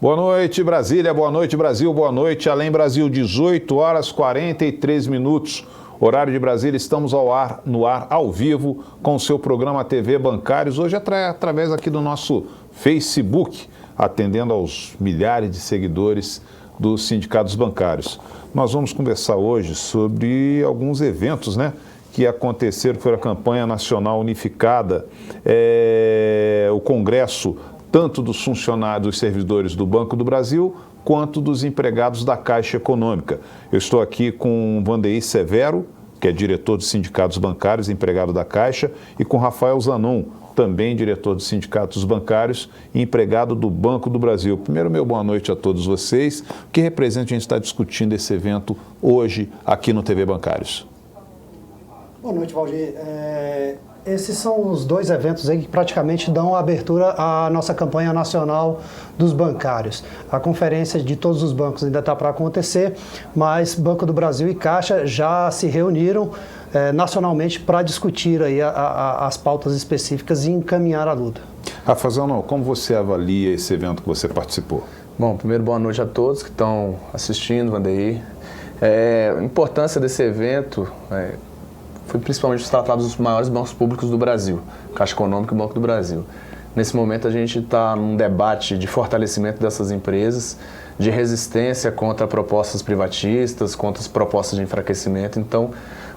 Boa noite, Brasília, boa noite, Brasil, boa noite. Além Brasil, 18 horas 43 minutos. Horário de Brasília, estamos no ar ao vivo com o seu programa TV Bancários. Hoje através aqui do nosso Facebook, atendendo aos milhares de seguidores dos sindicatos bancários. Nós vamos conversar hoje sobre alguns eventos, que aconteceram, que foi a campanha nacional unificada, o congresso tanto dos funcionários, dos servidores do Banco do Brasil, quanto dos empregados da Caixa Econômica. Eu estou aqui com Vandeir Severo, que é diretor dos sindicatos bancários, empregado da Caixa, e com Rafael Zanon, também diretor dos sindicatos bancários e empregado do Banco do Brasil. Primeiro, meu boa noite a todos vocês. O que representa a gente estar discutindo esse evento hoje aqui no TV Bancários? Boa noite, Valdir. Esses são os dois eventos aí que praticamente dão abertura à nossa campanha nacional dos bancários. A conferência de todos os bancos ainda está para acontecer, mas Banco do Brasil e Caixa já se reuniram nacionalmente para discutir aí as pautas específicas e encaminhar a luta. Rafael, como você avalia esse evento que você participou? Bom, primeiro boa noite a todos que estão assistindo, Vandeir. A importância desse evento foi principalmente os tratados dos maiores bancos públicos do Brasil, Caixa Econômica e Banco do Brasil. Nesse momento a gente está num debate de fortalecimento dessas empresas, de resistência contra propostas privatistas, contra as propostas de enfraquecimento. Então,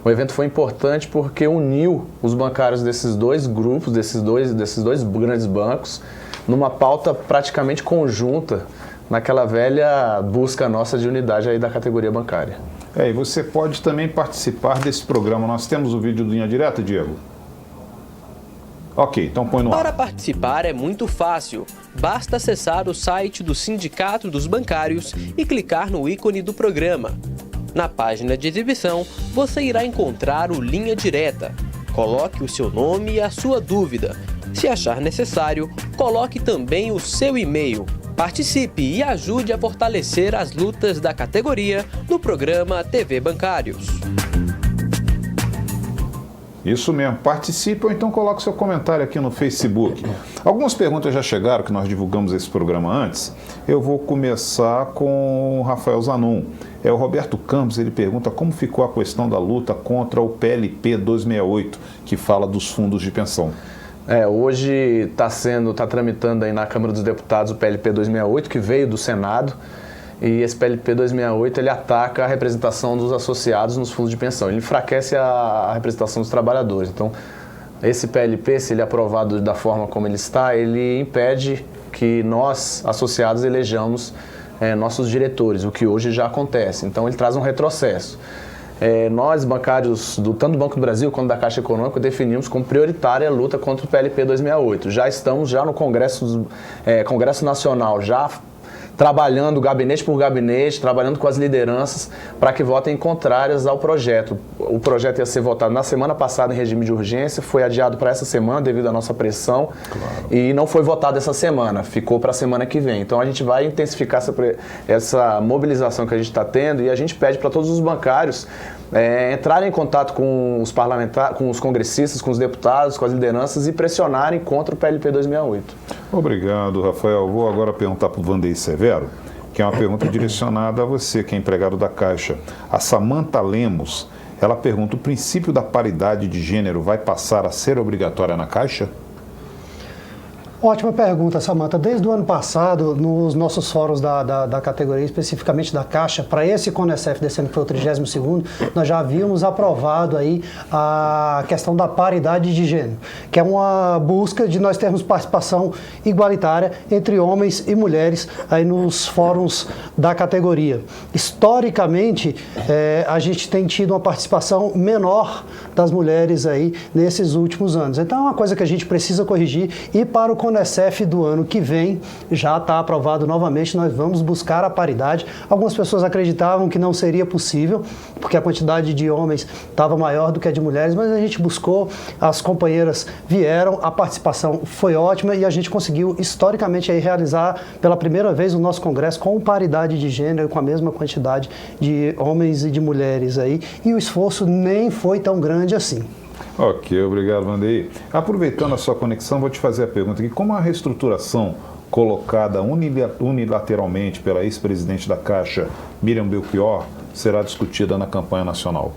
o evento foi importante porque uniu os bancários desses dois grupos, desses dois grandes bancos, numa pauta praticamente conjunta, naquela velha busca nossa de unidade aí da categoria bancária. E você pode também participar desse programa. Nós temos o vídeo do Linha Direta, Diego? Ok, então põe no ar. Para participar é muito fácil. Basta acessar o site do Sindicato dos Bancários e clicar no ícone do programa. Na página de exibição, você irá encontrar o Linha Direta. Coloque o seu nome e a sua dúvida. Se achar necessário, coloque também o seu e-mail. Participe e ajude a fortalecer as lutas da categoria no programa TV Bancários. Isso mesmo, participe ou então coloque seu comentário aqui no Facebook. Algumas perguntas já chegaram, que nós divulgamos esse programa antes. Eu vou começar com o Rafael Zanon. O Roberto Campos, ele pergunta como ficou a questão da luta contra o PLP 268, que fala dos fundos de pensão. Hoje está tramitando aí na Câmara dos Deputados o PLP 268, que veio do Senado, e esse PLP 268 ele ataca a representação dos associados nos fundos de pensão, ele enfraquece a representação dos trabalhadores. Então, esse PLP, se ele é aprovado da forma como ele está, ele impede que nós, associados, elejamos nossos diretores, o que hoje já acontece. Então, ele traz um retrocesso. Nós, bancários tanto do Banco do Brasil quanto da Caixa Econômica, definimos como prioritária a luta contra o PLP 268. Já estamos no Congresso Nacional, já trabalhando gabinete por gabinete, trabalhando com as lideranças para que votem contrárias ao projeto. O projeto ia ser votado na semana passada em regime de urgência, foi adiado para essa semana devido à nossa pressão, e não foi votado essa semana, ficou para a semana que vem. Então a gente vai intensificar essa mobilização que a gente está tendo, e a gente pede para todos os bancários entrarem em contato com os parlamentares, com os congressistas, com os deputados, com as lideranças e pressionarem contra o PLP 268. Obrigado, Rafael. Vou agora perguntar para o Vandeir Severo, que é uma pergunta direcionada a você, que é empregado da Caixa. A Samanta Lemos, ela pergunta: o princípio da paridade de gênero vai passar a ser obrigatória na Caixa? Ótima pergunta, Samanta. Desde o ano passado, nos nossos fóruns da categoria, especificamente da Caixa, para esse CONECEF desse ano, que foi o 32º, nós já havíamos aprovado aí a questão da paridade de gênero, que é uma busca de nós termos participação igualitária entre homens e mulheres aí nos fóruns da categoria. Historicamente, a gente tem tido uma participação menor das mulheres aí nesses últimos anos. Então é uma coisa que a gente precisa corrigir, e para o CONECEF do ano que vem já está aprovado novamente, nós vamos buscar a paridade. Algumas pessoas acreditavam que não seria possível, porque a quantidade de homens estava maior do que a de mulheres, mas a gente buscou, as companheiras vieram, a participação foi ótima e a gente conseguiu historicamente aí realizar pela primeira vez o nosso congresso com paridade de gênero, com a mesma quantidade de homens e de mulheres aí, e o esforço nem foi tão grande assim. Ok, obrigado, Vandeir. Aproveitando a sua conexão, vou te fazer a pergunta aqui: como a reestruturação colocada unilateralmente pela ex-presidente da Caixa, Miriam Belchior, será discutida na campanha nacional?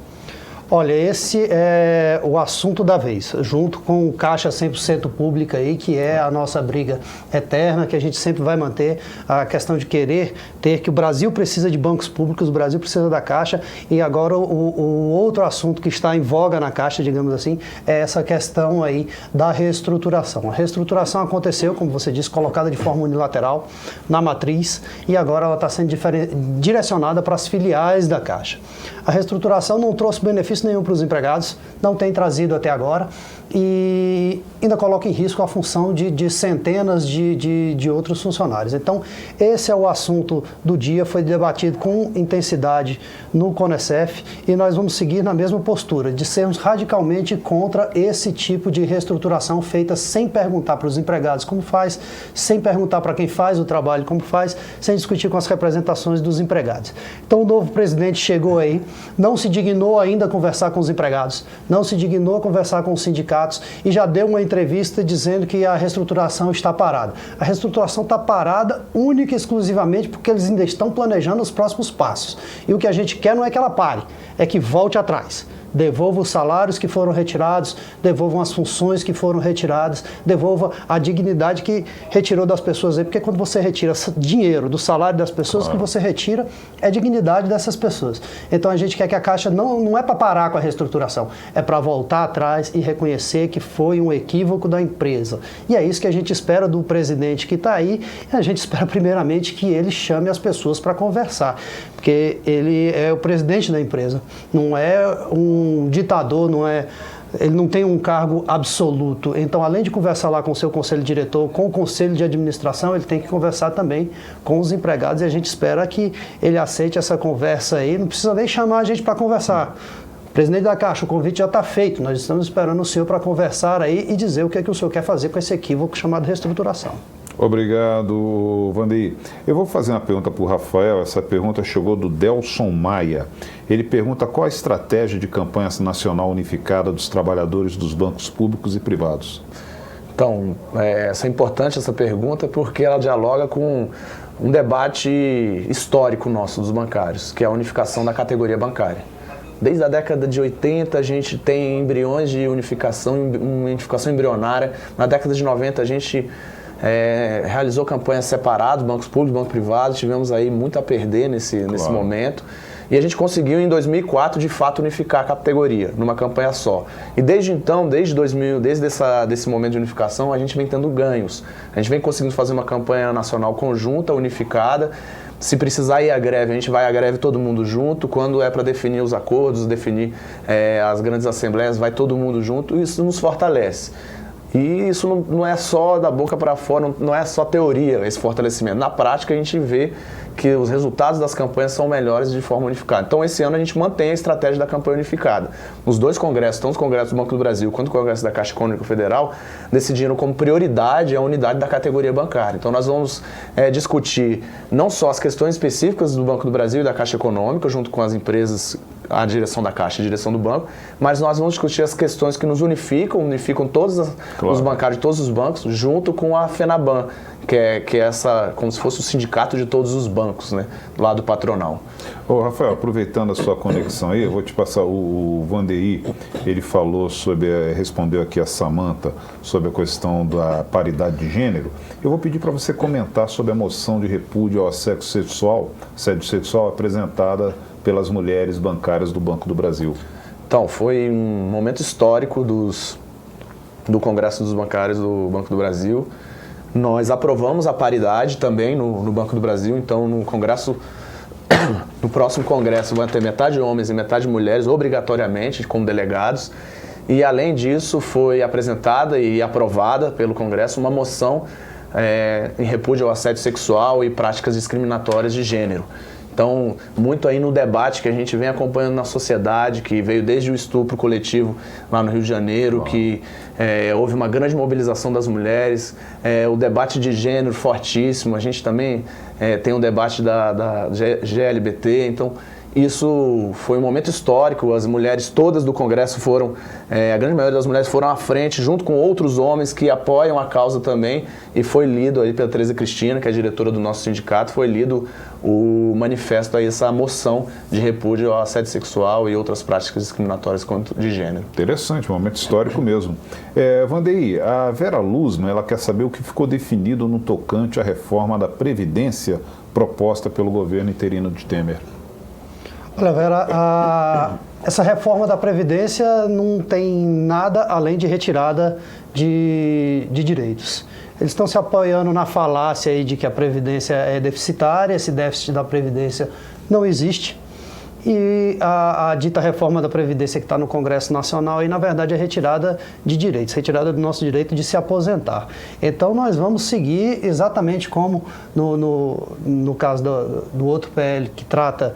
Olha, esse é o assunto da vez, junto com o Caixa 100% Pública aí, que é a nossa briga eterna, que a gente sempre vai manter, a questão de querer ter, que o Brasil precisa de bancos públicos, o Brasil precisa da Caixa, e agora o outro assunto que está em voga na Caixa, digamos assim, é essa questão aí da reestruturação. A reestruturação aconteceu, como você disse, colocada de forma unilateral na matriz, e agora ela está sendo direcionada para as filiais da Caixa. A reestruturação não trouxe benefício nenhum para os empregados, não tem trazido até agora e ainda coloca em risco a função de centenas de outros funcionários. Então, esse é o assunto do dia, foi debatido com intensidade no CONECEF e nós vamos seguir na mesma postura, de sermos radicalmente contra esse tipo de reestruturação feita sem perguntar para os empregados como faz, sem perguntar para quem faz o trabalho como faz, sem discutir com as representações dos empregados. Então, o novo presidente chegou aí, não se dignou ainda a conversar com os empregados, não se dignou a conversar com os sindicatos e já deu uma entrevista dizendo que a reestruturação está parada. A reestruturação está parada única e exclusivamente porque eles ainda estão planejando os próximos passos. E o que a gente quer não é que ela pare, é que volte atrás. Devolva os salários que foram retirados, devolvam as funções que foram retiradas, devolva a dignidade que retirou das pessoas aí, porque quando você retira dinheiro do salário das pessoas, o que você retira é a dignidade dessas pessoas. Então a gente quer que a Caixa não é para parar com a reestruturação, é para voltar atrás e reconhecer que foi um equívoco da empresa. E é isso que a gente espera do presidente que está aí, e a gente espera primeiramente que ele chame as pessoas para conversar, porque ele é o presidente da empresa, não é um ditador, ele não tem um cargo absoluto. Então, além de conversar lá com o seu conselho diretor, com o conselho de administração, ele tem que conversar também com os empregados e a gente espera que ele aceite essa conversa aí. Não precisa nem chamar a gente para conversar. Presidente da Caixa, o convite já está feito. Nós estamos esperando o senhor para conversar aí e dizer o que é que o senhor quer fazer com esse equívoco chamado reestruturação. Obrigado, Vandeir. Eu vou fazer uma pergunta para o Rafael. Essa pergunta chegou do Delson Maia. Ele pergunta qual a estratégia de campanha nacional unificada dos trabalhadores dos bancos públicos e privados. Então, é importante essa pergunta porque ela dialoga com um debate histórico nosso dos bancários, que é a unificação da categoria bancária. Desde a década de 80 a gente tem embriões de unificação, uma unificação embrionária. Na década de 90 a gente realizou campanhas separadas, bancos públicos, bancos privados, tivemos aí muito a perder nesse momento. E a gente conseguiu em 2004 de fato unificar a categoria numa campanha só. E desde então, desde desse momento de unificação, a gente vem tendo ganhos. A gente vem conseguindo fazer uma campanha nacional conjunta, unificada. Se precisar ir à greve, a gente vai à greve todo mundo junto. Quando é para definir os acordos, definir as grandes assembleias, vai todo mundo junto. E isso nos fortalece. E isso não é só da boca para fora, não é só teoria esse fortalecimento. Na prática, a gente vê que os resultados das campanhas são melhores de forma unificada. Então, esse ano a gente mantém a estratégia da campanha unificada. Os dois congressos, tanto o Congresso do Banco do Brasil quanto o Congresso da Caixa Econômica Federal, decidiram como prioridade a unidade da categoria bancária. Então, nós vamos discutir não só as questões específicas do Banco do Brasil e da Caixa Econômica, junto com as empresas, a direção da Caixa e a direção do banco, mas nós vamos discutir as questões que nos unificam todos os bancários de todos os bancos, junto com a FENABAN, que é essa, como se fosse o sindicato de todos os bancos, né, do lado patronal. Ô, Rafael, aproveitando a sua conexão aí, eu vou te passar o Vandeir, ele falou respondeu aqui a Samanta sobre a questão da paridade de gênero. Eu vou pedir para você comentar sobre a moção de repúdio ao assédio sexual apresentada pelas mulheres bancárias do Banco do Brasil. Então, foi um momento histórico do Congresso dos Bancários do Banco do Brasil. Nós aprovamos a paridade também no Banco do Brasil, então no próximo congresso vai ter metade homens e metade mulheres, obrigatoriamente, como delegados. E além disso, foi apresentada e aprovada pelo Congresso uma moção em repúdio ao assédio sexual e práticas discriminatórias de gênero. Então, muito aí no debate que a gente vem acompanhando na sociedade, que veio desde o estupro coletivo lá no Rio de Janeiro, que houve uma grande mobilização das mulheres, o debate de gênero fortíssimo, a gente também tem um debate da GLBT, então isso foi um momento histórico, as mulheres todas do Congresso foram, a grande maioria das mulheres foram à frente, junto com outros homens que apoiam a causa também, e foi lido aí pela Tereza Cristina, que é a diretora do nosso sindicato, foi lido o manifesto aí, essa moção de repúdio ao assédio sexual e outras práticas discriminatórias de gênero. Interessante, um momento histórico mesmo. Vandeir, a Vera Luzman, ela quer saber o que ficou definido no tocante à reforma da Previdência proposta pelo governo interino de Temer. Olha, Vera, essa reforma da Previdência não tem nada além de retirada de direitos. Eles estão se apoiando na falácia aí de que a Previdência é deficitária, esse déficit da Previdência não existe. E a dita reforma da Previdência que está no Congresso Nacional, aí, na verdade, é retirada de direitos, retirada do nosso direito de se aposentar. Então, nós vamos seguir exatamente como no caso do outro PL que trata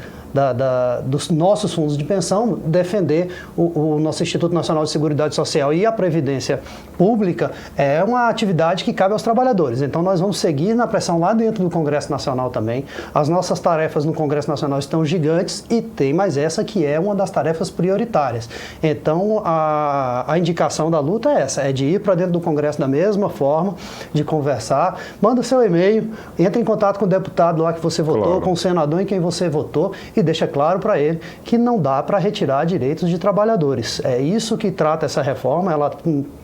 dos nossos fundos de pensão, defender o nosso Instituto Nacional de Seguridade Social e a Previdência Pública é uma atividade que cabe aos trabalhadores. Então, nós vamos seguir na pressão lá dentro do Congresso Nacional também. As nossas tarefas no Congresso Nacional estão gigantes e tem mais essa que é uma das tarefas prioritárias. Então, a indicação da luta é essa, é de ir para dentro do Congresso da mesma forma, de conversar, manda seu e-mail, entra em contato com o deputado lá que você votou, claro, com o senador em quem você votou, e deixa claro para ele que não dá para retirar direitos de trabalhadores. É isso que trata essa reforma, ela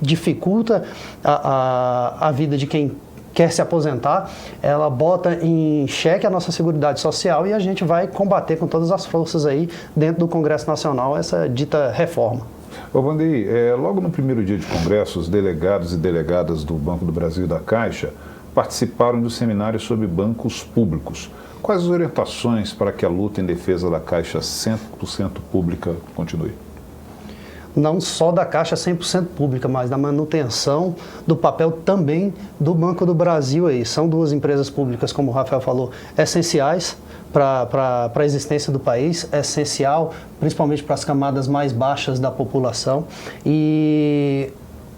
dificulta a vida de quem quer se aposentar, ela bota em xeque a nossa Seguridade Social e a gente vai combater com todas as forças aí dentro do Congresso Nacional essa dita reforma. Ô Vandeir, logo no primeiro dia de Congresso, os delegados e delegadas do Banco do Brasil e da Caixa participaram do seminário sobre bancos públicos. Quais as orientações para que a luta em defesa da Caixa 100% pública continue? Não só da Caixa 100% pública, mas da manutenção do papel também do Banco do Brasil. Aí. São duas empresas públicas, como o Rafael falou, essenciais para a existência do país, é essencial principalmente para as camadas mais baixas da população. E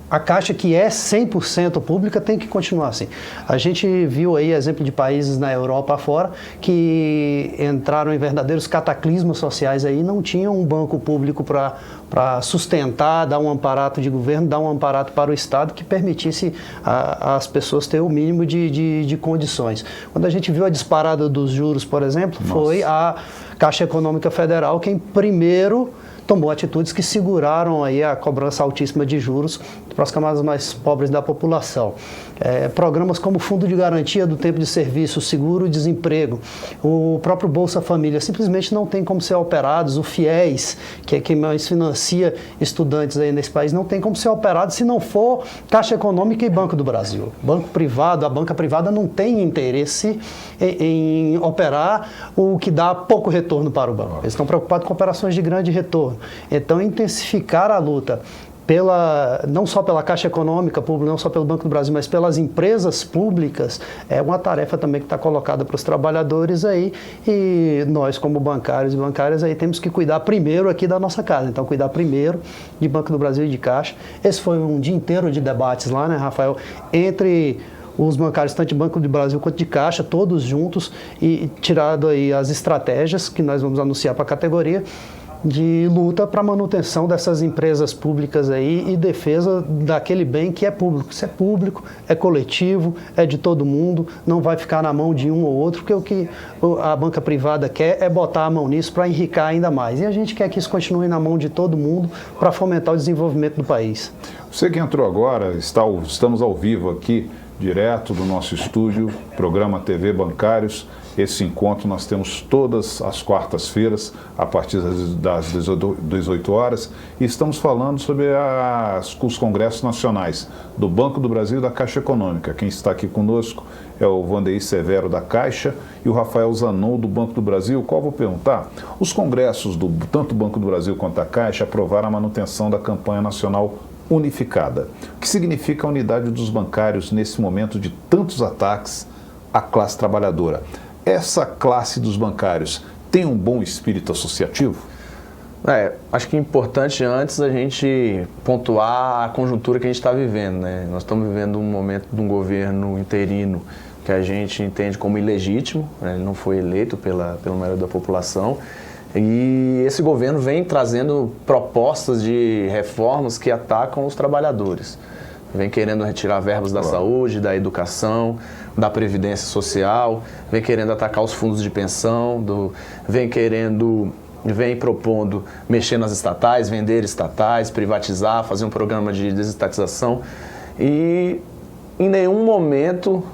a Caixa, que é 100% pública, tem que continuar assim. A gente viu aí exemplo de países na Europa afora que entraram em verdadeiros cataclismos sociais aí, não tinham um banco público para sustentar, dar um amparato de governo, dar um amparato para o Estado que permitisse às pessoas ter o mínimo de condições. Quando a gente viu a disparada dos juros, por exemplo, foi a Caixa Econômica Federal quem primeiro tomou atitudes que seguraram aí a cobrança altíssima de juros para as camadas mais pobres da população. Programas como o Fundo de Garantia do Tempo de Serviço, o Seguro-Desemprego, o próprio Bolsa Família, simplesmente não tem como ser operados. O FIES, que é quem mais financia estudantes aí nesse país, não tem como ser operado se não for Caixa Econômica e Banco do Brasil. Banco privado, a banca privada não tem interesse em operar o que dá pouco retorno para o banco. Eles estão preocupados com operações de grande retorno. Então, intensificar a luta não só pela Caixa Econômica Pública, não só pelo Banco do Brasil, mas pelas empresas públicas, é uma tarefa também que está colocada para os trabalhadores aí, e nós, como bancários e bancárias, aí temos que cuidar primeiro aqui da nossa casa. Então, cuidar primeiro de Banco do Brasil e de Caixa. Esse foi um dia inteiro de debates lá, né, Rafael, entre os bancários, tanto de Banco do Brasil quanto de Caixa, todos juntos, e tirado aí as estratégias que nós vamos anunciar para a categoria, de luta para a manutenção dessas empresas públicas aí e defesa daquele bem que é público. Se é público, é coletivo, é de todo mundo, não vai ficar na mão de um ou outro, porque o que a banca privada quer é botar a mão nisso para enricar ainda mais. E a gente quer que isso continue na mão de todo mundo para fomentar o desenvolvimento do país. Você que entrou agora, estamos ao vivo aqui, direto do nosso estúdio, programa TV Bancários. Esse encontro nós temos todas as quartas-feiras, a partir das 18 horas, e estamos falando sobre os congressos nacionais do Banco do Brasil e da Caixa Econômica. Quem está aqui conosco é o Vandeir Severo da Caixa e o Rafael Zanon do Banco do Brasil, qual vou perguntar. Os congressos tanto do Banco do Brasil quanto da Caixa aprovaram a manutenção da campanha nacional unificada. O que significa a unidade dos bancários nesse momento de tantos ataques à classe trabalhadora? Essa classe dos bancários tem um bom espírito associativo? Acho que é importante antes a gente pontuar a conjuntura que a gente está vivendo, né? Nós estamos vivendo um momento de um governo interino que a gente entende como ilegítimo, né? Ele não foi eleito pela maioria da população. E esse governo vem trazendo propostas de reformas que atacam os trabalhadores. Vem querendo retirar verbas da saúde, da educação, da previdência social, vem querendo atacar os fundos de pensão, vem propondo mexer nas estatais, vender estatais, privatizar, fazer um programa de desestatização. E em nenhum momento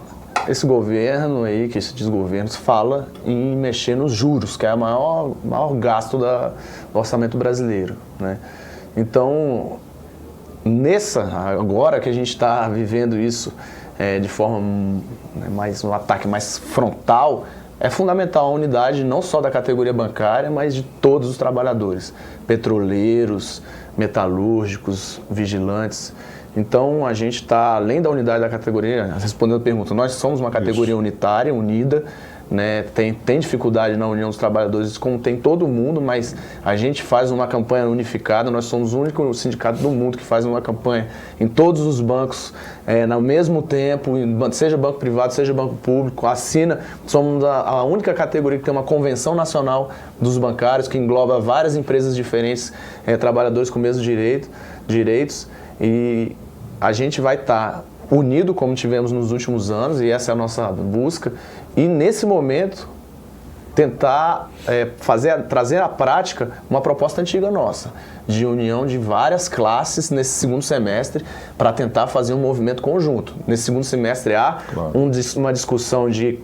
esse governo aí, que se diz governo, fala em mexer nos juros, que é o maior gasto do orçamento brasileiro, né? Então, agora que a gente está vivendo isso de forma um ataque mais frontal, é fundamental a unidade não só da categoria bancária, mas de todos os trabalhadores, petroleiros, metalúrgicos, vigilantes. Então, a gente está, além da unidade da categoria, respondendo a pergunta, nós somos uma categoria unitária, unida, né? Tem dificuldade na união dos trabalhadores, como tem todo mundo, mas a gente faz uma campanha unificada, nós somos o único sindicato do mundo que faz uma campanha em todos os bancos, no mesmo tempo, seja banco privado, seja banco público, somos a única categoria que tem uma convenção nacional dos bancários, que engloba várias empresas diferentes, trabalhadores com o mesmo direitos, e a gente vai estar unido como tivemos nos últimos anos, e essa é a nossa busca, e nesse momento tentar trazer à prática uma proposta antiga nossa, de união de várias classes nesse segundo semestre, para tentar fazer um movimento conjunto. Nesse segundo semestre há uma discussão de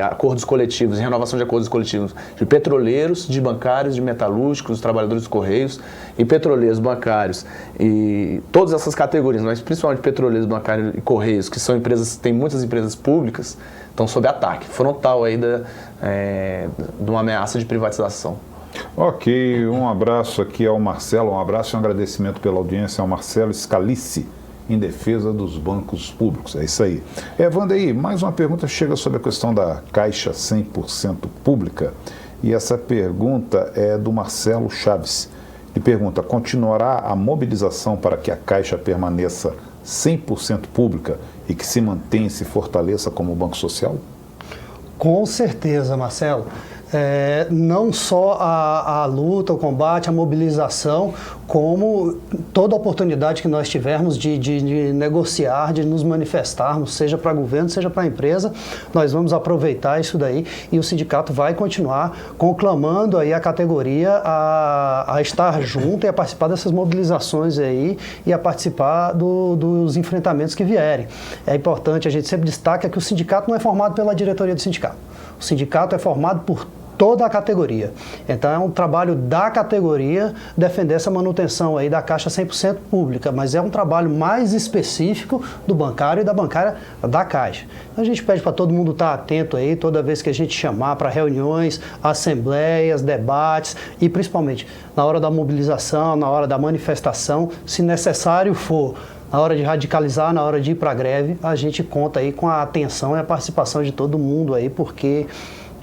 acordos coletivos, de renovação de acordos coletivos de petroleiros, de bancários, de metalúrgicos, trabalhadores dos Correios, e petroleiros, bancários, e todas essas categorias, mas principalmente petroleiros, bancários e Correios, que são empresas, tem muitas empresas públicas, estão sob ataque frontal aí de uma ameaça de privatização. Ok, um abraço aqui ao Marcelo, um abraço e um agradecimento pela audiência ao Marcelo Scalici, em defesa dos bancos públicos. É isso aí. Wanderlei, mais uma pergunta chega sobre a questão da Caixa 100% pública, e essa pergunta é do Marcelo Chaves. Ele pergunta: continuará a mobilização para que a Caixa permaneça 100% pública e que se mantenha e se fortaleça como banco social? Com certeza, Marcelo. Não só a luta, o combate, a mobilização, como toda oportunidade que nós tivermos de negociar, de nos manifestarmos, seja para governo, seja para empresa, nós vamos aproveitar isso daí, e o sindicato vai continuar conclamando aí a categoria a estar junto e a participar dessas mobilizações aí, e a participar dos enfrentamentos que vierem. É importante, a gente sempre destaca que o sindicato não é formado pela diretoria do sindicato. O sindicato é formado por toda a categoria. Então é um trabalho da categoria defender essa manutenção aí da Caixa 100% pública, mas é um trabalho mais específico do bancário e da bancária da Caixa. Então a gente pede para todo mundo estar atento aí toda vez que a gente chamar para reuniões, assembleias, debates, e principalmente na hora da mobilização, na hora da manifestação, se necessário for, na hora de radicalizar, na hora de ir para a greve, a gente conta aí com a atenção e a participação de todo mundo aí, porque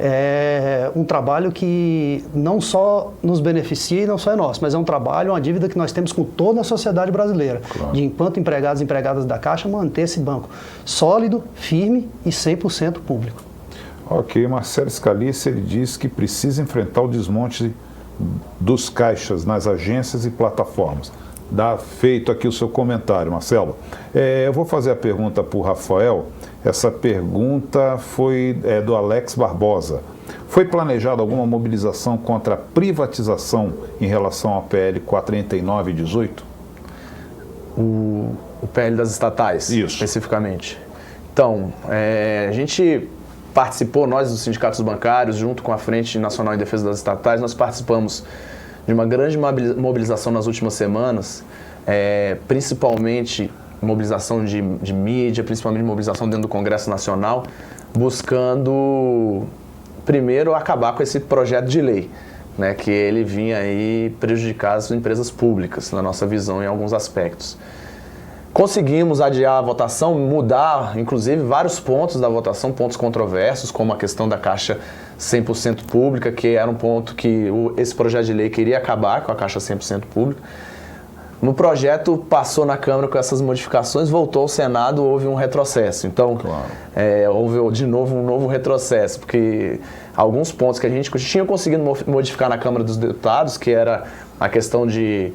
é um trabalho que não só nos beneficia e não só é nosso, mas é um trabalho, uma dívida que nós temos com toda a sociedade brasileira, de enquanto empregados e empregadas da Caixa, manter esse banco sólido, firme e 100% público. Ok, Marcelo Scalici, ele diz que precisa enfrentar o desmonte dos caixas nas agências e plataformas. Dá feito aqui o seu comentário, Marcelo. Eu vou fazer a pergunta para o Rafael. Essa pergunta foi do Alex Barbosa. Foi planejada alguma mobilização contra a privatização em relação ao PL 439/18? O PL das estatais, isso, especificamente. Então, a gente participou, nós dos sindicatos bancários, junto com a Frente Nacional em Defesa das Estatais, nós participamos de uma grande mobilização nas últimas semanas, principalmente mobilização de mídia, principalmente mobilização dentro do Congresso Nacional, buscando, primeiro, acabar com esse projeto de lei, né, que ele vinha aí prejudicar as empresas públicas, na nossa visão, em alguns aspectos. Conseguimos adiar a votação, mudar, inclusive, vários pontos da votação, pontos controversos, como a questão da Caixa 100% pública, que era um ponto que esse projeto de lei queria acabar com a Caixa 100% pública. No projeto passou na Câmara com essas modificações, voltou ao Senado, houve um retrocesso. Então, houve de novo um novo retrocesso, porque alguns pontos que a gente tinha conseguido modificar na Câmara dos Deputados, que era a questão de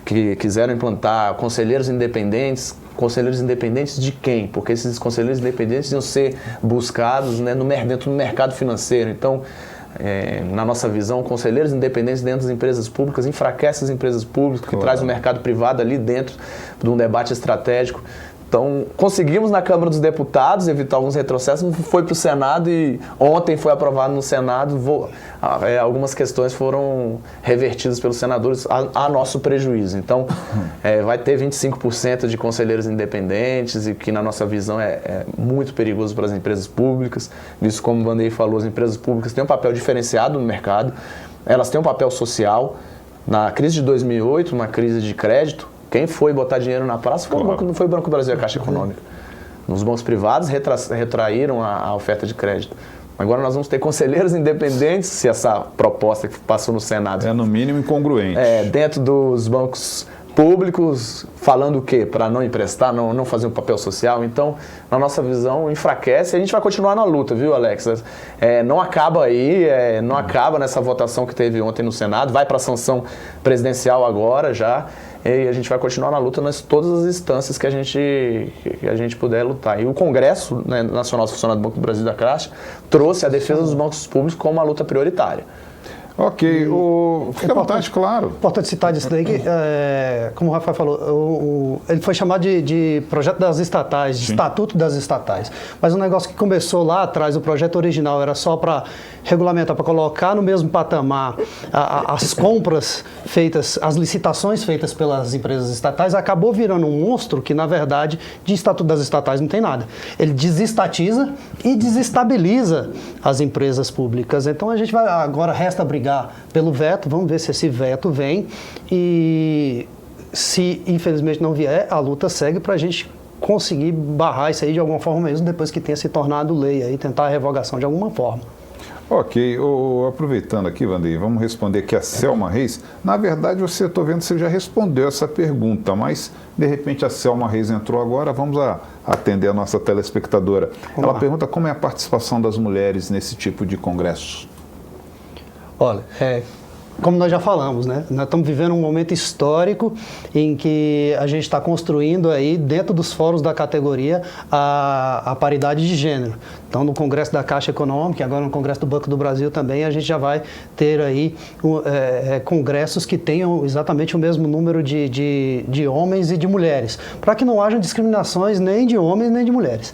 que quiseram implantar conselheiros independentes de quem? Porque esses conselheiros independentes iam ser buscados, né, dentro do mercado financeiro. Então, na nossa visão, conselheiros independentes dentro das empresas públicas enfraquece as empresas públicas, que traz o mercado privado ali dentro de um debate estratégico. Então, conseguimos na Câmara dos Deputados evitar alguns retrocessos, foi para o Senado e ontem foi aprovado no Senado. Algumas questões foram revertidas pelos senadores a nosso prejuízo. Então, vai ter 25% de conselheiros independentes e que, na nossa visão, é muito perigoso para as empresas públicas. Isso, como o Vanderlei falou, as empresas públicas têm um papel diferenciado no mercado, elas têm um papel social. Na crise de 2008, uma crise de crédito, quem foi botar dinheiro na praça não foi o Banco do Brasil e a Caixa Econômica. Nos bancos privados retraíram a oferta de crédito. Agora nós vamos ter conselheiros independentes, se essa proposta que passou no Senado... É no mínimo incongruente. Dentro dos bancos públicos, falando o quê? Para não emprestar, não fazer um papel social. Então, na nossa visão, enfraquece. A gente vai continuar na luta, viu, Alex? Não acaba aí, não acaba nessa votação que teve ontem no Senado. Vai para a sanção presidencial agora já. E a gente vai continuar na luta nas todas as instâncias que a gente puder lutar. E o Congresso, né, Nacional Funcionário do Banco do Brasil e da Caixa trouxe a defesa dos bancos públicos como uma luta prioritária. Ok, fica à vontade, claro. Importante citar disso daí, que, como o Rafael falou, ele foi chamado de projeto das estatais, de estatuto das estatais. Mas um negócio que começou lá atrás, o projeto original era só para regulamentar, para colocar no mesmo patamar as compras feitas, as licitações feitas pelas empresas estatais, acabou virando um monstro que, na verdade, de estatuto das estatais não tem nada. Ele desestatiza e desestabiliza as empresas públicas. Então a gente vai, agora resta brigar pelo veto, vamos ver se esse veto vem e se infelizmente não vier, a luta segue para a gente conseguir barrar isso aí de alguma forma mesmo, depois que tenha se tornado lei aí, tentar a revogação de alguma forma. Ok, aproveitando aqui, Vanderlei, vamos responder aqui a Selma Reis. Na verdade, estou vendo que você já respondeu essa pergunta, mas de repente a Selma Reis entrou agora, vamos atender a nossa telespectadora. Ela pergunta como é a participação das mulheres nesse tipo de congresso. Olha, como nós já falamos, né? Nós estamos vivendo um momento histórico em que a gente está construindo aí, dentro dos fóruns da categoria, a paridade de gênero. Então, no Congresso da Caixa Econômica, e agora no Congresso do Banco do Brasil também, a gente já vai ter aí congressos que tenham exatamente o mesmo número de homens e de mulheres, para que não haja discriminações nem de homens nem de mulheres.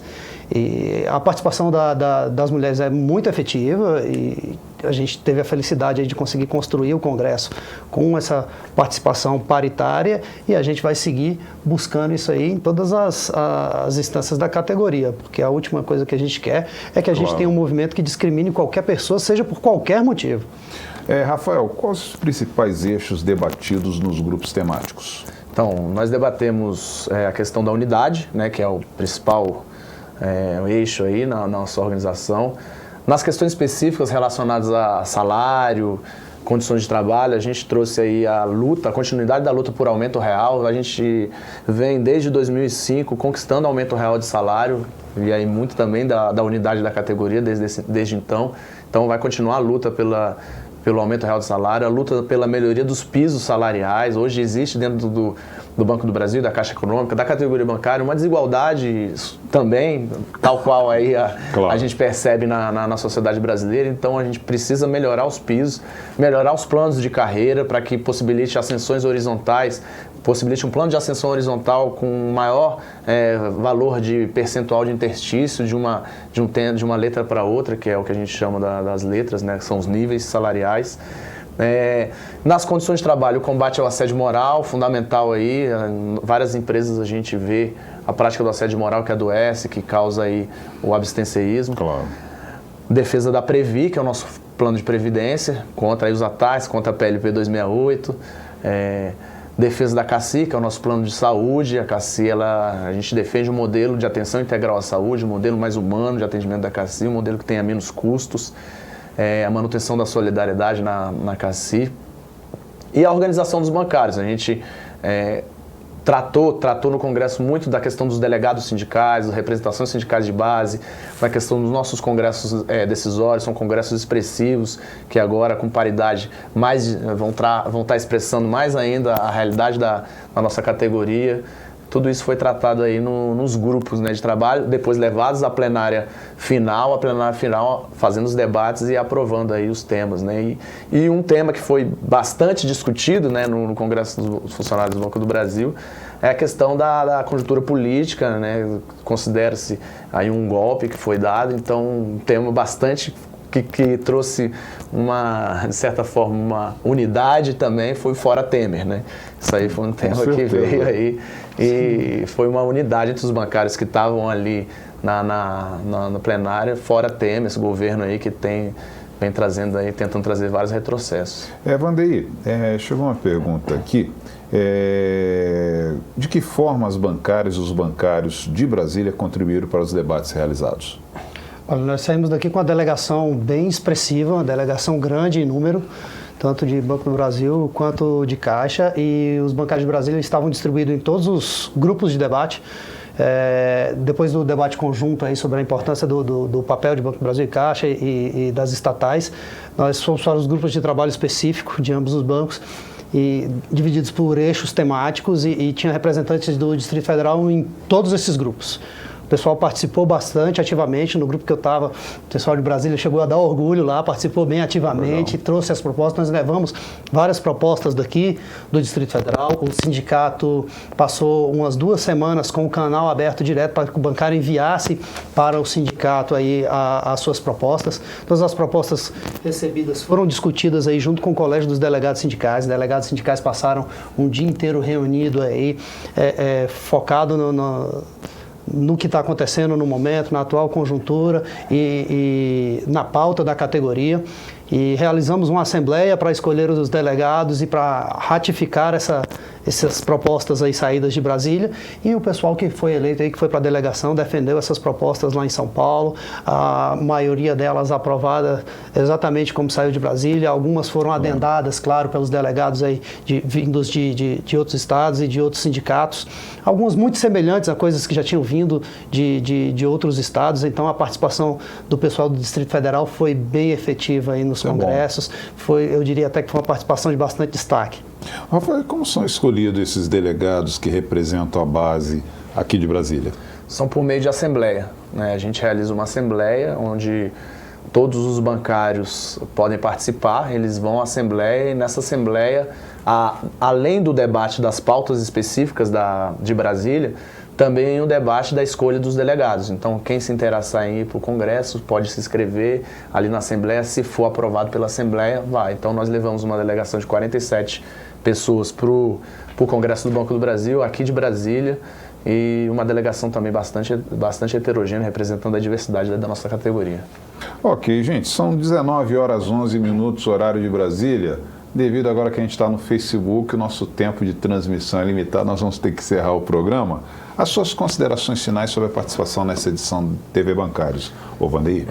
E a participação das mulheres é muito efetiva e a gente teve a felicidade aí de conseguir construir o Congresso com essa participação paritária e a gente vai seguir buscando isso aí em todas as instâncias da categoria, porque a última coisa que a gente quer é que a gente tenha um movimento que discrimine qualquer pessoa, seja por qualquer motivo. Rafael, quais os principais eixos debatidos nos grupos temáticos? Então, nós debatemos a questão da unidade, né, que é o principal eixo aí na nossa organização. Nas questões específicas relacionadas a salário, condições de trabalho, a gente trouxe aí a continuidade da luta por aumento real. A gente vem desde 2005 conquistando aumento real de salário e aí muito também da unidade da categoria desde então. Então vai continuar a luta pelo aumento real de salário, a luta pela melhoria dos pisos salariais. Hoje existe dentro do Banco do Brasil, da Caixa Econômica, da categoria bancária, uma desigualdade também, tal qual aí a gente percebe na sociedade brasileira. Então a gente precisa melhorar os pisos, melhorar os planos de carreira para que possibilite ascensões horizontais, possibilite um plano de ascensão horizontal com maior valor de percentual de interstício de uma letra para outra, que é o que a gente chama das letras, né, que são os níveis salariais. Nas condições de trabalho, o combate ao assédio moral, fundamental aí, várias empresas a gente vê a prática do assédio moral que adoece, que causa aí o abstencionismo. Claro. Defesa da Previ, que é o nosso plano de previdência, contra aí os ataques, contra a PLP 268, defesa da CACI, que é o nosso plano de saúde. A CACI, a gente defende um modelo de atenção integral à saúde, um modelo mais humano de atendimento da CACI, um modelo que tenha menos custos. A manutenção da solidariedade na CACI e a organização dos bancários. A gente tratou no Congresso muito da questão dos delegados sindicais, das representações sindicais de base, da questão dos nossos congressos decisórios, são congressos expressivos, que agora, com paridade, vão estar expressando mais ainda a realidade da nossa categoria. Tudo isso foi tratado aí nos grupos, né, de trabalho, depois levados à plenária final, fazendo os debates e aprovando aí os temas, né? E um tema que foi bastante discutido, né, no Congresso dos Funcionários do Banco do Brasil é a questão da conjuntura política, né? Considera-se aí um golpe que foi dado, então um tema bastante que trouxe de certa forma, uma unidade também, foi fora Temer, né? Isso aí foi um tema que veio aí e foi uma unidade entre os bancários que estavam ali na plenária, fora Temer, esse governo aí que vem trazendo aí, tentando trazer vários retrocessos. Vandeir, chegou uma pergunta aqui. De que forma os bancários de Brasília contribuíram para os debates realizados? Olha, nós saímos daqui com uma delegação bem expressiva, uma delegação grande em número, tanto de Banco do Brasil quanto de Caixa, e os bancários de Brasília estavam distribuídos em todos os grupos de debate. Depois do debate conjunto aí sobre a importância do papel de Banco do Brasil e Caixa e das estatais, nós fomos para os grupos de trabalho específico de ambos os bancos, e divididos por eixos temáticos, e tinha representantes do Distrito Federal em todos esses grupos. O pessoal participou bastante ativamente. No grupo que eu estava, o pessoal de Brasília chegou a dar orgulho lá, participou bem ativamente, trouxe as propostas. Nós levamos várias propostas daqui do Distrito Federal. O sindicato passou umas 2 semanas com o canal aberto direto para que o bancário enviasse para o sindicato aí as suas propostas. Todas as propostas recebidas foram discutidas aí junto com o Colégio dos Delegados Sindicais. Os delegados sindicais passaram um dia inteiro reunido aí, focado no que está acontecendo no momento, na atual conjuntura e na pauta da categoria. E realizamos uma assembleia para escolher os delegados e para ratificar essas propostas aí saídas de Brasília. E o pessoal que foi eleito aí, que foi para a delegação, defendeu essas propostas lá em São Paulo. A maioria delas aprovada exatamente como saiu de Brasília. Algumas foram adendadas, claro, pelos delegados aí vindos de outros estados e de outros sindicatos. Algumas muito semelhantes a coisas que já tinham vindo de outros estados. Então a participação do pessoal do Distrito Federal foi bem efetiva aí nos congressos. Eu diria até que foi uma participação de bastante destaque. Rafael, como são escolhidos esses delegados que representam a base aqui de Brasília? São por meio de assembleia, né? A gente realiza uma assembleia onde todos os bancários podem participar, eles vão à assembleia e nessa assembleia, além do debate das pautas específicas de Brasília, também o debate da escolha dos delegados. Então, quem se interessar em ir para o Congresso pode se inscrever ali na Assembleia. Se for aprovado pela Assembleia, vai. Então, nós levamos uma delegação de 47 pessoas para o Congresso do Banco do Brasil, aqui de Brasília, e uma delegação também bastante heterogênea, representando a diversidade da nossa categoria. Ok, gente, são 19h11, horário de Brasília. Devido agora que a gente está no Facebook, o nosso tempo de transmissão é limitado, nós vamos ter que encerrar o programa. As suas considerações finais sobre a participação nessa edição do TV Bancários. Vandeir.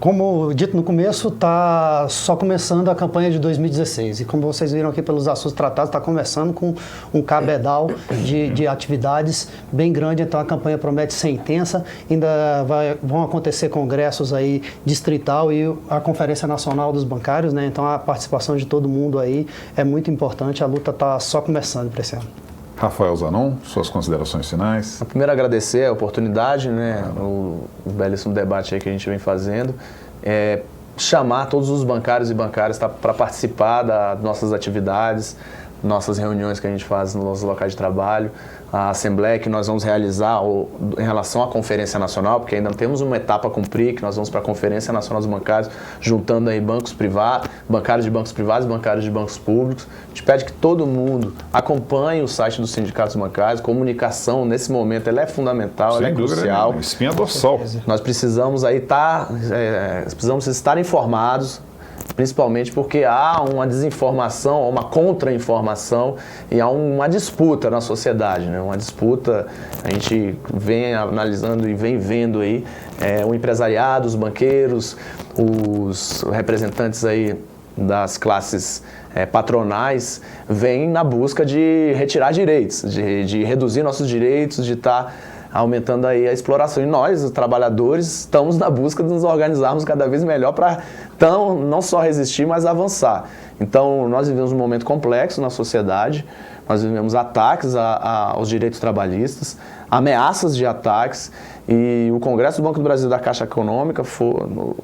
Como dito no começo, está só começando a campanha de 2016. E como vocês viram aqui pelos assuntos tratados, está começando com um cabedal de atividades bem grande. Então a campanha promete ser intensa. Ainda vão acontecer congressos aí distrital e a Conferência Nacional dos Bancários, né? Então a participação de todo mundo aí é muito importante. A luta está só começando para esse ano. Rafael Zanon, suas considerações finais. Primeiro, agradecer a oportunidade, né, o belíssimo debate aí que a gente vem fazendo. Chamar todos os bancários e bancárias para participar das nossas atividades, nossas reuniões que a gente faz nos nossos locais de trabalho, a assembleia que nós vamos realizar em relação à Conferência Nacional, porque ainda temos uma etapa a cumprir, que nós vamos para a Conferência Nacional dos Bancários, juntando aí bancos privados, bancários de bancos privados e bancários de bancos públicos. A gente pede que todo mundo acompanhe o site dos sindicatos bancários. Comunicação, nesse momento, ela é fundamental, ela é crucial. Espinha dorsal. Nós precisamos aí precisamos estar informados, principalmente porque há uma desinformação, uma contra-informação e há uma disputa na sociedade, né? Uma disputa, a gente vem analisando e vem vendo aí o empresariado, os banqueiros, os representantes aí das classes patronais vem na busca de retirar direitos, de reduzir nossos direitos, de estar aumentando aí a exploração. E nós, os trabalhadores, estamos na busca de nos organizarmos cada vez melhor para não só resistir, mas avançar. Então, nós vivemos um momento complexo na sociedade, nós vivemos ataques aos direitos trabalhistas, ameaças de ataques, e o Congresso do Banco do Brasil da Caixa Econômica,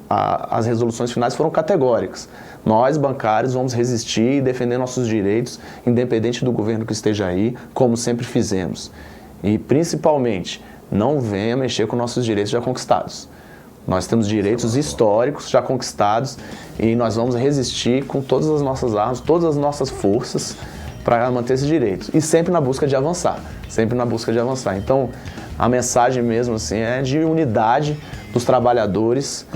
as resoluções finais foram categóricas. Nós, bancários, vamos resistir e defender nossos direitos, independente do governo que esteja aí, como sempre fizemos. E, principalmente, não venha mexer com nossos direitos já conquistados. Nós temos direitos históricos já conquistados e nós vamos resistir com todas as nossas armas, todas as nossas forças para manter esses direitos. E sempre na busca de avançar, sempre na busca de avançar. Então, a mensagem mesmo assim é de unidade dos trabalhadores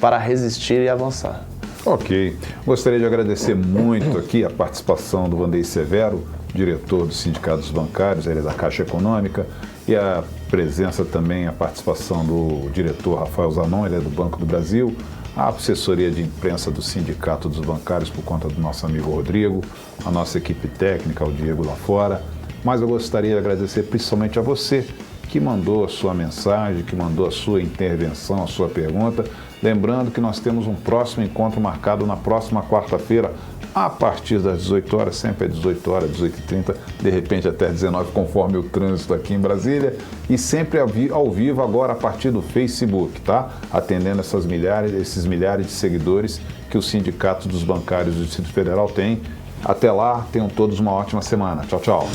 para resistir e avançar. Ok. Gostaria de agradecer muito aqui a participação do Vandeir Severo, diretor do Sindicato dos Bancários, ele é da Caixa Econômica, e a presença também, a participação do diretor Rafael Zanon, ele é do Banco do Brasil, a assessoria de imprensa do Sindicato dos Bancários por conta do nosso amigo Rodrigo, a nossa equipe técnica, o Diego lá fora. Mas eu gostaria de agradecer principalmente a você que mandou a sua mensagem, que mandou a sua intervenção, a sua pergunta. Lembrando que nós temos um próximo encontro marcado na próxima quarta-feira, a partir das 18 horas, sempre às 18 horas, 18h30, de repente até 19, conforme o trânsito aqui em Brasília, e sempre ao vivo agora a partir do Facebook, tá? Atendendo esses milhares de seguidores que o Sindicato dos Bancários do Distrito Federal tem. Até lá, tenham todos uma ótima semana. Tchau, tchau.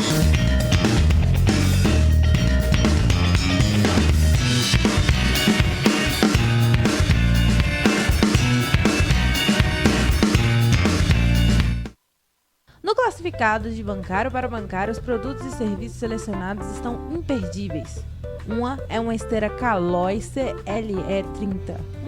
No classificado de bancário para bancário, os produtos e serviços selecionados estão imperdíveis. Uma é uma esteira Caloi CLE30.